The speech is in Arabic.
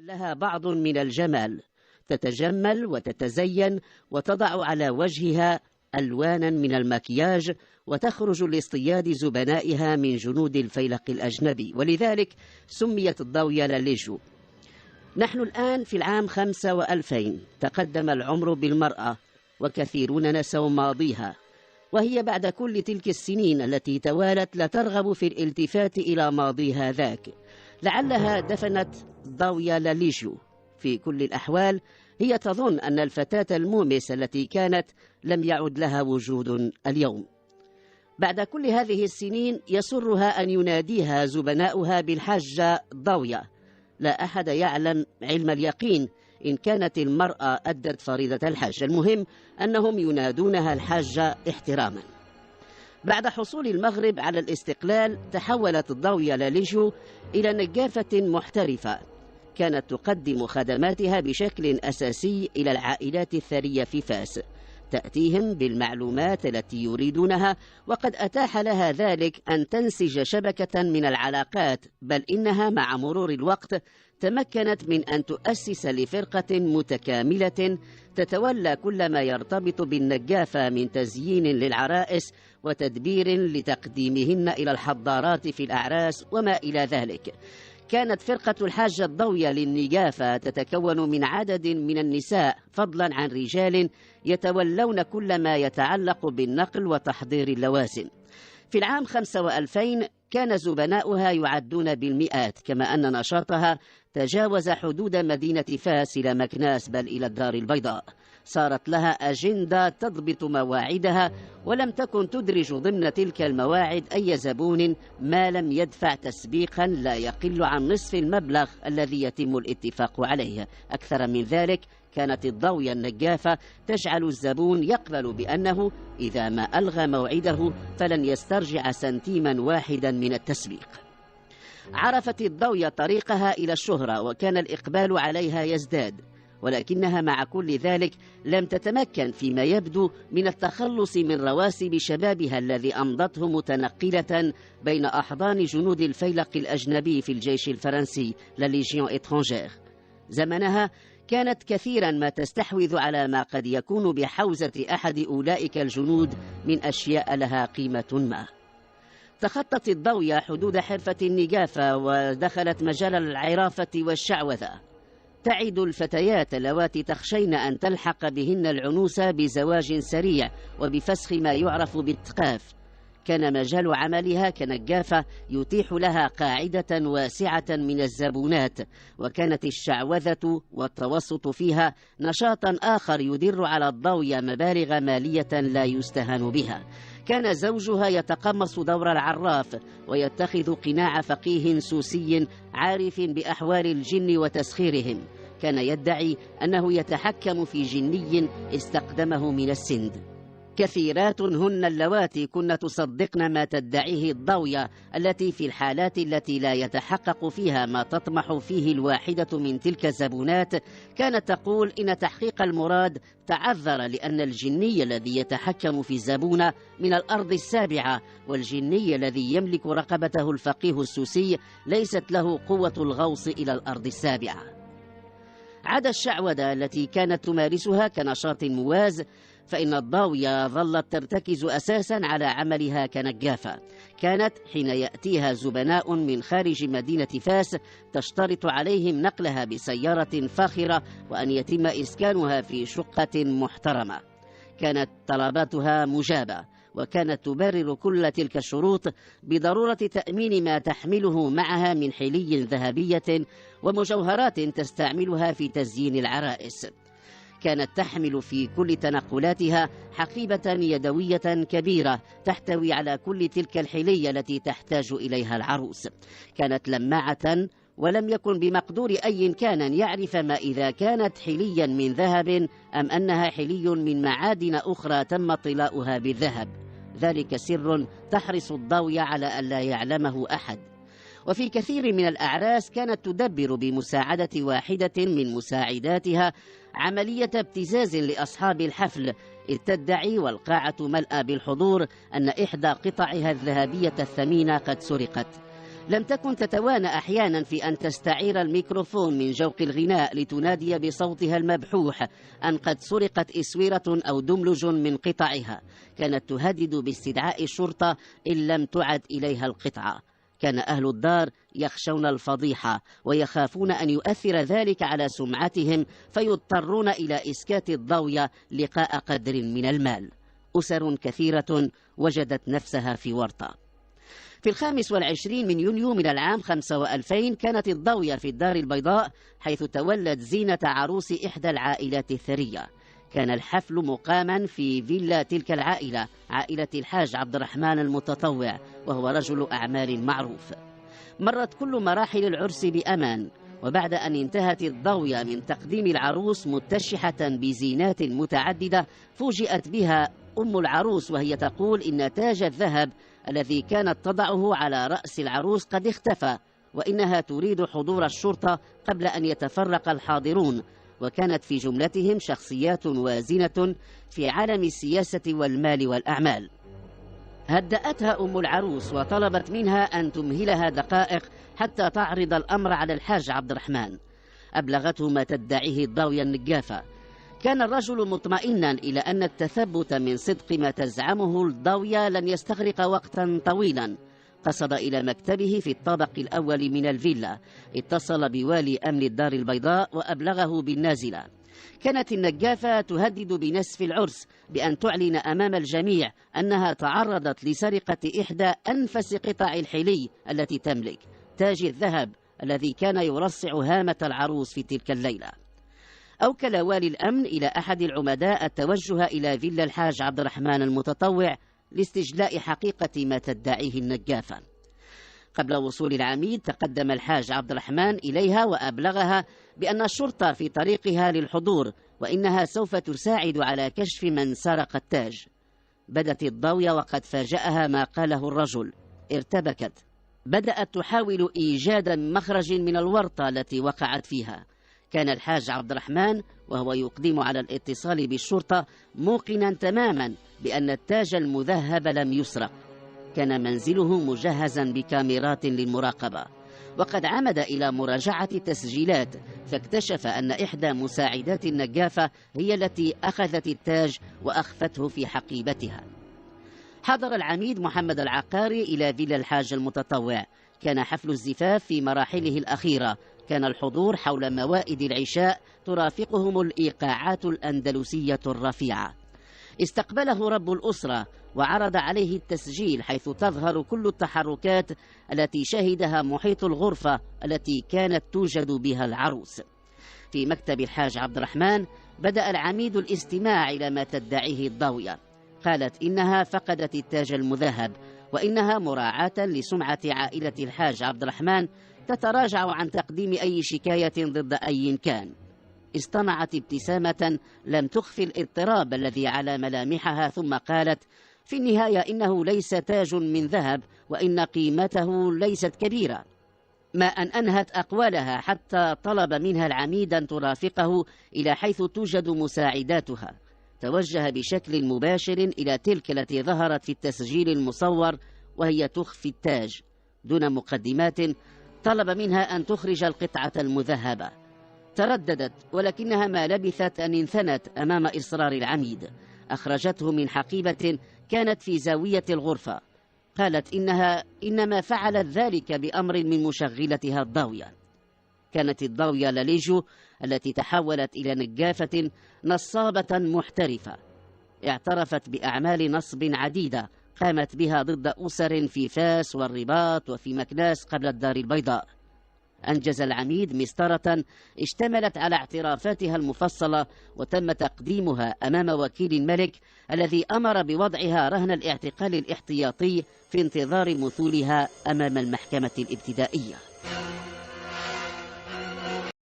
لها بعض من الجمال، تتجمل وتتزين وتضع على وجهها ألوانا من المكياج وتخرج لاصطياد زبنائها من جنود الفيلق الأجنبي، ولذلك سميت الضاوية لاليجو. نحن الآن في العام 2005، تقدم العمر بالمرأة وكثيرون نسوا ماضيها، وهي بعد كل تلك السنين التي توالت لا ترغب في الالتفات إلى ماضيها ذاك. لعلها دفنت ضاوية لاليجو. في كل الأحوال هي تظن أن الفتاة المومسة التي كانت لم يعد لها وجود اليوم. بعد كل هذه السنين يسرها أن يناديها زبناؤها بالحاجة ضاوية. لا أحد يعلم علم اليقين إن كانت المرأة أدت فريضة الحج، المهم أنهم ينادونها الحاجة احتراما. بعد حصول المغرب على الاستقلال تحولت الضاوية لاليجو إلى نجافة محترفة، كانت تقدم خدماتها بشكل أساسي إلى العائلات الثرية في فاس، تأتيهم بالمعلومات التي يريدونها، وقد أتاح لها ذلك أن تنسج شبكة من العلاقات، بل إنها مع مرور الوقت تمكنت من أن تؤسس لفرقة متكاملة تتولى كل ما يرتبط بالنجافة من تزيين للعرائس وتدبير لتقديمهن إلى الحضارات في الأعراس وما إلى ذلك. كانت فرقة الحاجة الضاوية للنجافة تتكون من عدد من النساء فضلا عن رجال يتولون كل ما يتعلق بالنقل وتحضير اللوازم. في العام 2005 كان زبناؤها يعدون بالمئات، كما أن نشاطها تجاوز حدود مدينة فاس إلى مكناس بل إلى الدار البيضاء. صارت لها أجندة تضبط مواعيدها، ولم تكن تدرج ضمن تلك المواعيد أي زبون ما لم يدفع تسبيقا لا يقل عن نصف المبلغ الذي يتم الاتفاق عليه. أكثر من ذلك، كانت الضاوية النجافة تجعل الزبون يقبل بأنه إذا ما ألغى موعده فلن يسترجع سنتيما واحدا من التسبيق. عرفت الضاوية طريقها إلى الشهرة وكان الإقبال عليها يزداد، ولكنها مع كل ذلك لم تتمكن فيما يبدو من التخلص من رواسب شبابها الذي أمضته متنقلة بين أحضان جنود الفيلق الأجنبي في الجيش الفرنسي لليجيون إترانجير. زمنها كانت كثيرا ما تستحوذ على ما قد يكون بحوزة أحد أولئك الجنود من أشياء لها قيمة ما. تخطت الضاوية حدود حرفة النجافة ودخلت مجال العرافة والشعوذة. تعد الفتيات اللواتي تخشين أن تلحق بهن العنوسة بزواج سريع وبفسخ ما يعرف بالتقاف. كان مجال عملها كنجافة يتيح لها قاعدة واسعة من الزبونات، وكانت الشعوذة والتوسط فيها نشاطا آخر يدر على الضاوية مبالغ مالية لا يستهان بها. كان زوجها يتقمص دور العراف ويتخذ قناع فقيه سوسي عارف بأحوال الجن وتسخيرهم. كان يدعي أنه يتحكم في جني استقدمه من السند. كثيرات هن اللواتي كن تصدقن ما تدعيه الضاوية، التي في الحالات التي لا يتحقق فيها ما تطمح فيه الواحدة من تلك الزبونات كانت تقول إن تحقيق المراد تعذر لأن الجني الذي يتحكم في الزبونة من الأرض السابعة، والجني الذي يملك رقبته الفقيه السوسي ليست له قوة الغوص إلى الأرض السابعة. عدا الشعوذة التي كانت تمارسها كنشاط مواز، فإن الضاوية ظلت ترتكز أساسا على عملها كنجافة. كانت حين يأتيها زبناء من خارج مدينة فاس تشترط عليهم نقلها بسيارة فاخرة وأن يتم إسكانها في شقة محترمة. كانت طلباتها مجابة، وكانت تبرر كل تلك الشروط بضرورة تأمين ما تحمله معها من حلي ذهبية ومجوهرات تستعملها في تزيين العرائس. كانت تحمل في كل تنقلاتها حقيبة يدوية كبيرة تحتوي على كل تلك الحلي التي تحتاج إليها العروس. كانت لماعة، ولم يكن بمقدور أي كان أن يعرف ما إذا كانت حليا من ذهب أم أنها حلي من معادن أخرى تم طلاؤها بالذهب. ذلك سر تحرص الضاوية على ألا يعلمه أحد. وفي كثير من الأعراس كانت تدبر بمساعدة واحدة من مساعداتها عملية ابتزاز لأصحاب الحفل، إذ تدعي والقاعة ملأى بالحضور أن إحدى قطعها الذهبية الثمينة قد سرقت. لم تكن تتوانى أحيانا في أن تستعير الميكروفون من جوق الغناء لتنادي بصوتها المبحوح أن قد سرقت إسويرة أو دملج من قطعها. كانت تهدد باستدعاء الشرطة إن لم تعد إليها القطعة. كان أهل الدار يخشون الفضيحة ويخافون أن يؤثر ذلك على سمعتهم فيضطرون إلى إسكات الضوية لقاء قدر من المال. أسر كثيرة وجدت نفسها في ورطة. في 25 من يونيو من العام 2005 كانت الضوية في الدار البيضاء، حيث تولت زينة عروس إحدى العائلات الثرية. كان الحفل مقاما في فيلا تلك العائلة، عائلة الحاج عبد الرحمن المتطوع، وهو رجل أعمال معروف. مرت كل مراحل العرس بأمان، وبعد أن انتهت الضوية من تقديم العروس متشحة بزينات متعددة، فوجئت بها أم العروس وهي تقول إن تاج الذهب الذي كانت تضعه على رأس العروس قد اختفى، وإنها تريد حضور الشرطة قبل أن يتفرق الحاضرون، وكانت في جملتهم شخصيات وازنة في عالم السياسة والمال والأعمال. هدأتها أم العروس وطلبت منها أن تمهلها دقائق حتى تعرض الأمر على الحاج عبد الرحمن. أبلغته ما تدعيه الضوية النجافة. كان الرجل مطمئنا إلى أن التثبت من صدق ما تزعمه الضوية لن يستغرق وقتا طويلا. قصد إلى مكتبه في الطابق الأول من الفيلا، اتصل بوالي أمن الدار البيضاء وأبلغه بالنازلة. كانت النجافة تهدد بنسف العرس بأن تعلن أمام الجميع أنها تعرضت لسرقة إحدى أنفس قطع الحلي التي تملك، تاج الذهب الذي كان يرصع هامة العروس في تلك الليلة. أوكل والي الأمن إلى أحد العمداء التوجه إلى فيلا الحاج عبد الرحمن المتطوع لاستجلاء حقيقة ما تدعيه النجافة. قبل وصول العميد تقدم الحاج عبد الرحمن إليها وأبلغها بأن الشرطة في طريقها للحضور، وإنها سوف تساعد على كشف من سرق التاج. بدت الضوية وقد فاجأها ما قاله الرجل، ارتبكت، بدأت تحاول إيجاد مخرج من الورطة التي وقعت فيها. كان الحاج عبد الرحمن وهو يقدم على الاتصال بالشرطة موقنا تماما بأن التاج المذهب لم يسرق. كان منزله مجهزا بكاميرات للمراقبة، وقد عمد إلى مراجعة التسجيلات فاكتشف أن إحدى مساعدات النجافة هي التي أخذت التاج وأخفته في حقيبتها. حضر العميد محمد العقاري إلى فيلا الحاج المتطوع. كان حفل الزفاف في مراحله الأخيرة. كان الحضور حول موائد العشاء ترافقهم الإيقاعات الأندلسية الرفيعة. استقبله رب الأسرة وعرض عليه التسجيل، حيث تظهر كل التحركات التي شهدها محيط الغرفة التي كانت توجد بها العروس. في مكتب الحاج عبد الرحمن بدأ العميد الاستماع إلى ما تدعيه الضوية. قالت إنها فقدت التاج المذهب، وإنها مراعاة لسمعة عائلة الحاج عبد الرحمن تتراجع عن تقديم أي شكاية ضد أي كان. اصطنعت ابتسامة لم تخفي الاضطراب الذي على ملامحها، ثم قالت: في النهاية إنه ليس تاج من ذهب، وإن قيمته ليست كبيرة. ما أن أنهت أقوالها حتى طلب منها العميد أن ترافقه إلى حيث توجد مساعداتها. توجه بشكل مباشر إلى تلك التي ظهرت في التسجيل المصور وهي تخفي التاج. دون مقدمات طلب منها أن تخرج القطعة المذهبة. ترددت، ولكنها ما لبثت أن انثنت أمام إصرار العميد. أخرجته من حقيبة كانت في زاوية الغرفة. قالت إنها إنما فعلت ذلك بأمر من مشغلتها الضوية. كانت الضوية لليجو التي تحولت إلى نجافة نصابة محترفة. اعترفت بأعمال نصب عديدة قامت بها ضد أسر في فاس والرباط وفي مكناس قبل الدار البيضاء. أنجز العميد مسطرة اشتملت على اعترافاتها المفصلة، وتم تقديمها أمام وكيل الملك الذي أمر بوضعها رهن الاعتقال الاحتياطي في انتظار مثولها أمام المحكمة الابتدائية.